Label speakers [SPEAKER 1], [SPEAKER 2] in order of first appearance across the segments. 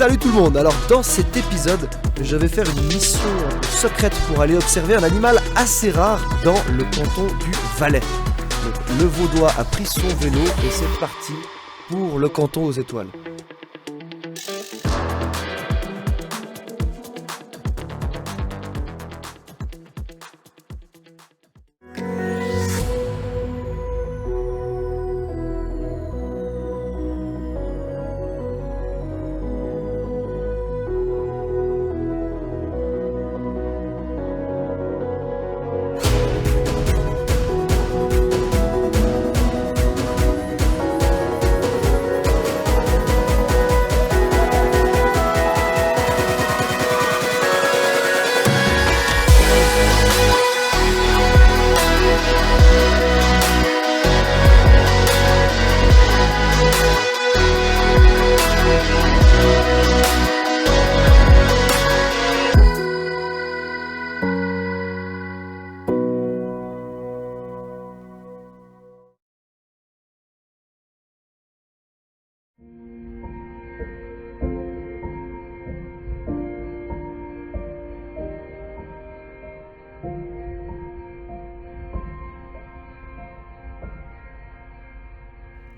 [SPEAKER 1] Salut tout le monde. Alors dans cet épisode, je vais faire une mission secrète pour aller observer un animal assez rare dans le canton du Valais. Donc, le Vaudois a pris son vélo et c'est parti pour le canton aux étoiles.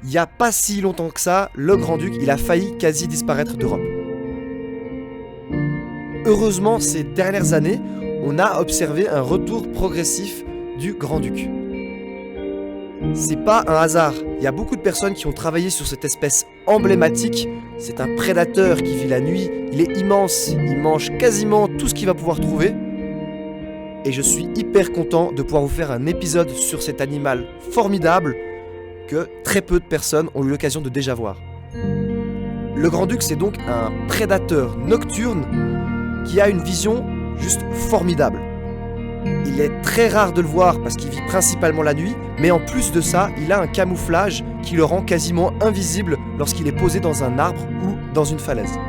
[SPEAKER 1] Il n'y a pas si longtemps que ça, le Grand-Duc il a failli quasi disparaître d'Europe. Heureusement, ces dernières années, on a observé un retour progressif du Grand-Duc. C'est pas un hasard, il y a beaucoup de personnes qui ont travaillé sur cette espèce emblématique. C'est un prédateur qui vit la nuit, il est immense, il mange quasiment tout ce qu'il va pouvoir trouver. Et je suis hyper content de pouvoir vous faire un épisode sur cet animal formidable que très peu de personnes ont eu l'occasion de déjà voir. Le Grand-Duc, c'est donc un prédateur nocturne qui a une vision juste formidable. Il est très rare de le voir parce qu'il vit principalement la nuit, mais en plus de ça, il a un camouflage qui le rend quasiment invisible lorsqu'il est posé dans un arbre ou dans une falaise.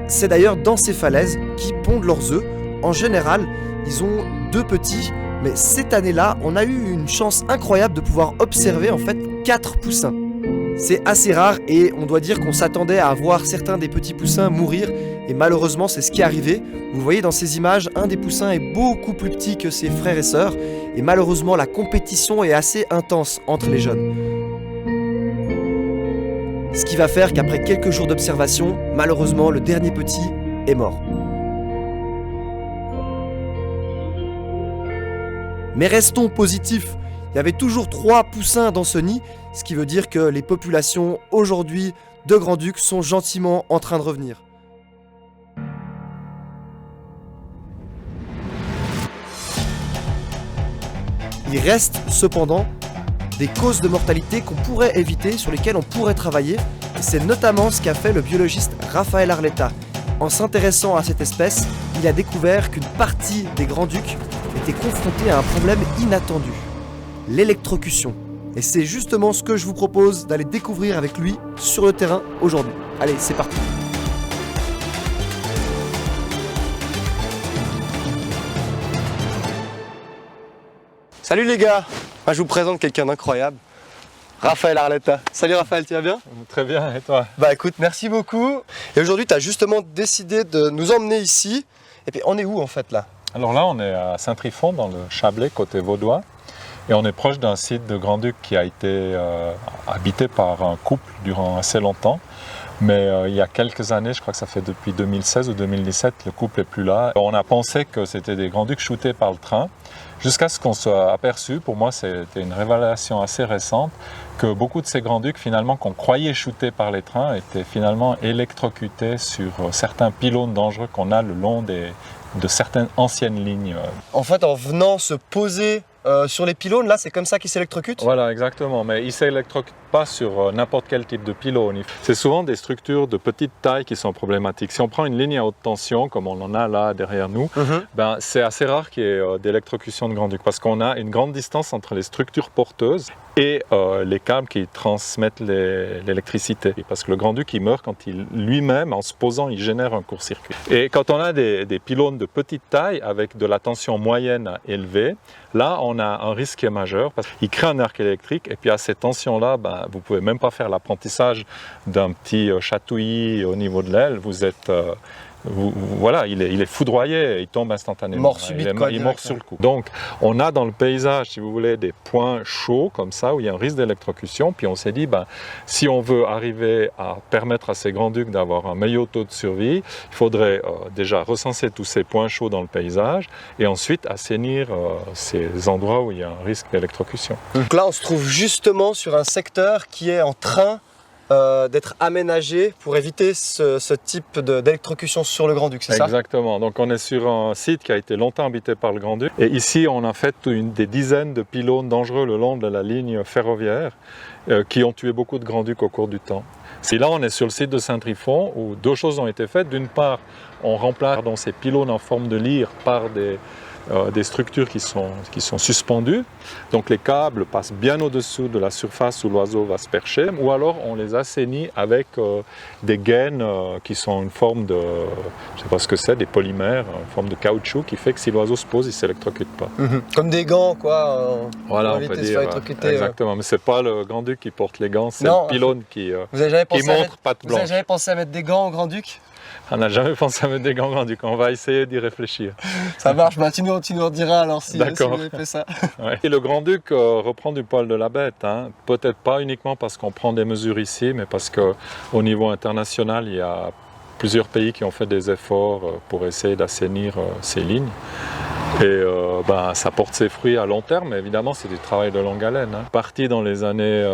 [SPEAKER 1] C'est d'ailleurs dans ces falaises qu'ils pondent leurs œufs. En général, ils ont 2 petits. Mais cette année-là, on a eu une chance incroyable de pouvoir observer en fait 4 poussins. C'est assez rare et on doit dire qu'on s'attendait à voir certains des petits poussins mourir et malheureusement c'est ce qui est arrivé. Vous voyez dans ces images, un des poussins est beaucoup plus petit que ses frères et sœurs et malheureusement la compétition est assez intense entre les jeunes. Ce qui va faire qu'après quelques jours d'observation, malheureusement le dernier petit est mort. Mais restons positifs, il y avait toujours 3 poussins dans ce nid, ce qui veut dire que les populations aujourd'hui de Grand-Duc sont gentiment en train de revenir. Il reste cependant des causes de mortalité qu'on pourrait éviter, sur lesquelles on pourrait travailler, et c'est notamment ce qu'a fait le biologiste Raphaël Arletta. En s'intéressant à cette espèce, il a découvert qu'une partie des Grands-Ducs était confrontée à un problème inattendu, l'électrocution. Et c'est justement ce que je vous propose d'aller découvrir avec lui sur le terrain aujourd'hui. Allez, c'est parti. Salut les gars, moi je vous présente quelqu'un d'incroyable. Raphaël Arletta. Salut Raphaël, tu vas bien?
[SPEAKER 2] Très bien, et toi?
[SPEAKER 1] Bah écoute, merci beaucoup. Et aujourd'hui, tu as justement décidé de nous emmener ici. Et puis, on est où en fait là?
[SPEAKER 2] Alors là, on est à Saint-Trifon, dans le Chablais, côté vaudois. Et on est proche d'un site de Grand-Duc qui a été habité par un couple durant assez longtemps. Mais il y a quelques années, je crois que ça fait depuis 2016 ou 2017, le couple n'est plus là. On a pensé que c'était des Grands-Ducs shootés par le train, jusqu'à ce qu'on soit aperçu, pour moi c'était une révélation assez récente, que beaucoup de ces Grands-Ducs finalement qu'on croyait shootés par les trains étaient finalement électrocutés sur certains pylônes dangereux qu'on a le long de certaines anciennes lignes.
[SPEAKER 1] En fait, en venant se poser sur les pylônes, là, c'est comme ça qu'ils s'électrocutent?
[SPEAKER 2] Voilà, exactement. Mais ils ne s'électrocutent pas sur n'importe quel type de pylône. C'est souvent des structures de petite taille qui sont problématiques. Si on prend une ligne à haute tension, comme on en a là derrière nous, ben, c'est assez rare qu'il y ait d'électrocution de Grand-Duc parce qu'on a une grande distance entre les structures porteuses et les câbles qui transmettent l'électricité. Parce que le Grand-Duc, il meurt quand lui-même, en se posant, il génère un court-circuit. Et quand on a des pylônes de petite taille avec de la tension moyenne à élevée, là, on on a un risque qui est majeur parce qu'il crée un arc électrique et puis à ces tensions-là, vous ne pouvez même pas faire l'apprentissage d'un petit chatouillis au niveau de l'aile. Vous êtes... voilà, il est foudroyé, il tombe instantanément.
[SPEAKER 1] Mort subite,
[SPEAKER 2] il est mort sur le coup. Donc, on a dans le paysage, si vous voulez, des points chauds comme ça, où il y a un risque d'électrocution. Puis on s'est dit, si on veut arriver à permettre à ces grands-ducs d'avoir un meilleur taux de survie, il faudrait déjà recenser tous ces points chauds dans le paysage et ensuite assainir ces endroits où il y a un risque d'électrocution.
[SPEAKER 1] Donc là, on se trouve justement sur un secteur qui est en train d'être aménagé pour éviter ce type d'électrocution sur le Grand-Duc, c'est ça?
[SPEAKER 2] Exactement. Donc on est sur un site qui a été longtemps habité par le Grand-Duc. Et ici, on a fait des dizaines de pylônes dangereux le long de la ligne ferroviaire qui ont tué beaucoup de Grands-Ducs au cours du temps. Et là, on est sur le site de Saint-Tryphon où deux choses ont été faites. D'une part, on remplace ces pylônes en forme de lyre par des structures qui sont suspendues. Donc les câbles passent bien au-dessous de la surface où l'oiseau va se percher, ou alors on les assainit avec des gaines qui sont une forme de, je ne sais pas ce que c'est, des polymères, une forme de caoutchouc qui fait que si l'oiseau se pose, il ne s'électrocute pas.
[SPEAKER 1] Comme des gants, quoi.
[SPEAKER 2] Voilà, on peut dire. Exactement, mais ce n'est pas le Grand-Duc qui porte les gants, c'est le pylône qui montre patte blanche.
[SPEAKER 1] Vous n'avez jamais pensé à mettre des gants au Grand-Duc?
[SPEAKER 2] On n'a jamais pensé à mettre des gants Grand-Duc, on va essayer d'y réfléchir.
[SPEAKER 1] Ça marche, tu nous en diras alors si vous avez fait ça.
[SPEAKER 2] Ouais. Et le Grand-Duc reprend du poil de la bête, hein. Peut-être pas uniquement parce qu'on prend des mesures ici, mais parce qu'au niveau international, il y a plusieurs pays qui ont fait des efforts pour essayer d'assainir ces lignes. Et ça porte ses fruits à long terme, mais évidemment c'est du travail de longue haleine. Parti dans les années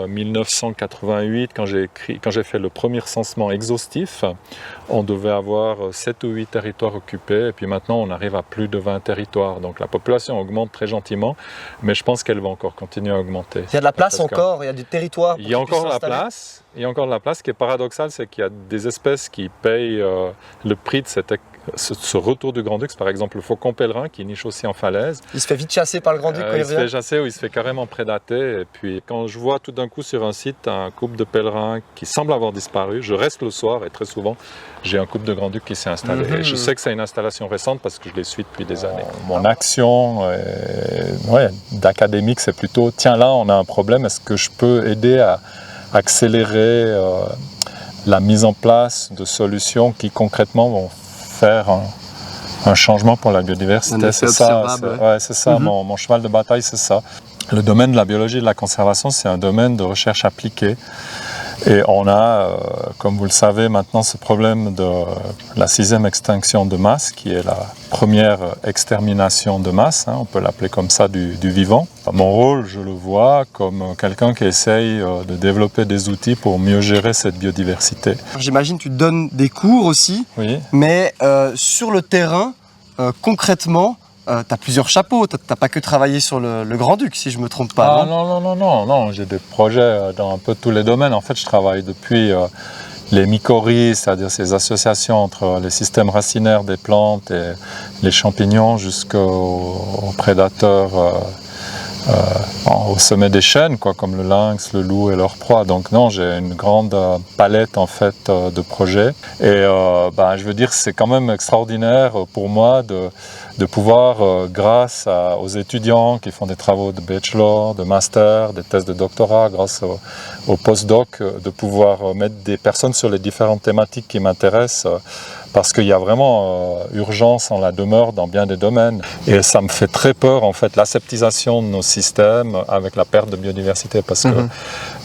[SPEAKER 2] 1988, quand j'ai fait le premier recensement exhaustif, on devait avoir 7 ou 8 territoires occupés, et puis maintenant on arrive à plus de 20 territoires. Donc la population augmente très gentiment, mais je pense qu'elle va encore continuer à augmenter.
[SPEAKER 1] Il y a de la place encore, il y a du territoire pour
[SPEAKER 2] il y a encore de la place. Il y a encore de la place. Ce qui est paradoxal, c'est qu'il y a des espèces qui payent le prix de ce retour du Grand-Duc. Par exemple le faucon pèlerin qui niche aussi en falaise.
[SPEAKER 1] Il se fait vite chasser par le Grand-Duc quand il revient.
[SPEAKER 2] Il se fait chasser ou il se fait carrément prédater. Et puis quand je vois tout d'un coup sur un site un couple de pèlerins qui semble avoir disparu, je reste le soir et très souvent j'ai un couple de Grand-Duc qui s'est installé. Et je sais que c'est une installation récente parce que je les suis depuis des années. Mon action d'académique, c'est plutôt tiens là on a un problème, est-ce que je peux aider à accélérer la mise en place de solutions qui concrètement vont faire un changement pour la biodiversité. C'est ça, mon cheval de bataille, c'est ça. Le domaine de la biologie et de la conservation, c'est un domaine de recherche appliquée. Et on a, comme vous le savez maintenant, ce problème de la 6e extinction de masse, qui est la première extermination de masse, on peut l'appeler comme ça, du vivant. Mon rôle, je le vois comme quelqu'un qui essaye de développer des outils pour mieux gérer cette biodiversité.
[SPEAKER 1] J'imagine que tu donnes des cours aussi,
[SPEAKER 2] oui.
[SPEAKER 1] Mais sur le terrain, concrètement, tu as plusieurs chapeaux, tu n'as pas que travaillé sur le Grand-Duc, si je ne me trompe pas.
[SPEAKER 2] Non, j'ai des projets dans un peu tous les domaines. En fait, je travaille depuis les mycorhizes, c'est-à-dire ces associations entre les systèmes racinaires des plantes et les champignons jusqu'aux prédateurs au sommet des chênes, comme le lynx, le loup et leurs proies. Donc non, j'ai une grande palette en fait de projets. Et je veux dire, c'est quand même extraordinaire pour moi de pouvoir, grâce aux étudiants qui font des travaux de bachelor, de master, des thèses de doctorat, grâce au postdoc, de pouvoir mettre des personnes sur les différentes thématiques qui m'intéressent, parce qu'il y a vraiment urgence en la demeure dans bien des domaines. Et ça me fait très peur, en fait, l'aseptisation de nos systèmes avec la perte de biodiversité, parce que,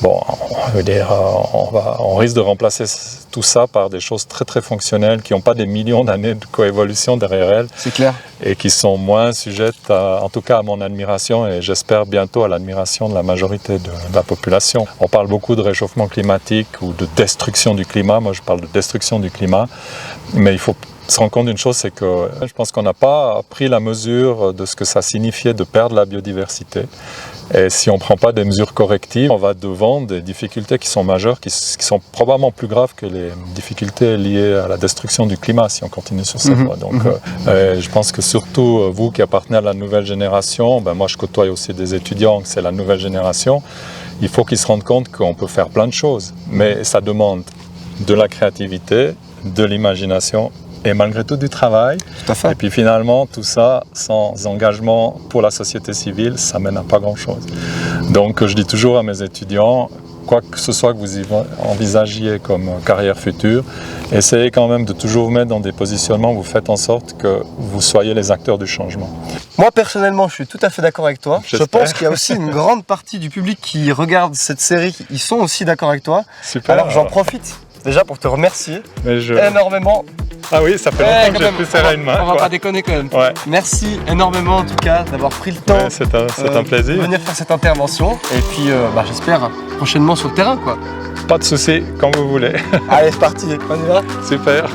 [SPEAKER 2] on risque de remplacer tout ça par des choses très très fonctionnelles qui n'ont pas des millions d'années de coévolution derrière elles.
[SPEAKER 1] C'est clair.
[SPEAKER 2] Et qui sont moins sujettes, en tout cas à mon admiration, et j'espère bientôt à l'admiration de la majorité de la population. On parle beaucoup de réchauffement climatique ou de destruction du climat. Moi, je parle de destruction du climat. Mais il faut se rendre compte d'une chose, c'est que je pense qu'on n'a pas pris la mesure de ce que ça signifiait de perdre la biodiversité. Et si on ne prend pas des mesures correctives, on va devant des difficultés qui sont majeures, qui sont probablement plus graves que les difficultés liées à la destruction du climat, si on continue sur cette voie. Donc, je pense que surtout vous qui appartenez à la nouvelle génération, moi je côtoie aussi des étudiants, c'est la nouvelle génération, il faut qu'ils se rendent compte qu'on peut faire plein de choses. Mais ça demande de la créativité, de l'imagination et malgré tout du travail.
[SPEAKER 1] Tout à fait.
[SPEAKER 2] Et puis finalement, tout ça, sans engagement pour la société civile, ça mène à pas grand-chose. Donc je dis toujours à mes étudiants, quoi que ce soit que vous envisagiez comme carrière future, essayez quand même de toujours vous mettre dans des positionnements où vous faites en sorte que vous soyez les acteurs du changement.
[SPEAKER 1] Moi personnellement, je suis tout à fait d'accord avec toi. Je
[SPEAKER 2] J'espère.
[SPEAKER 1] pense qu'il y a aussi une grande partie du public qui regarde cette série, ils sont aussi d'accord avec toi.
[SPEAKER 2] Super.
[SPEAKER 1] Alors j'en profite déjà pour te remercier
[SPEAKER 2] Mais je...
[SPEAKER 1] énormément.
[SPEAKER 2] Ah oui, ça fait longtemps que j'ai pu serrer une main.
[SPEAKER 1] On va
[SPEAKER 2] quoi.
[SPEAKER 1] pas déconner quand même.
[SPEAKER 2] Ouais.
[SPEAKER 1] Merci énormément en tout cas d'avoir pris le temps
[SPEAKER 2] Ouais, c'est un plaisir.
[SPEAKER 1] de venir faire cette intervention. Et puis j'espère prochainement sur le terrain quoi.
[SPEAKER 2] Pas de souci, quand vous voulez.
[SPEAKER 1] Allez c'est parti, on y va.
[SPEAKER 2] Super.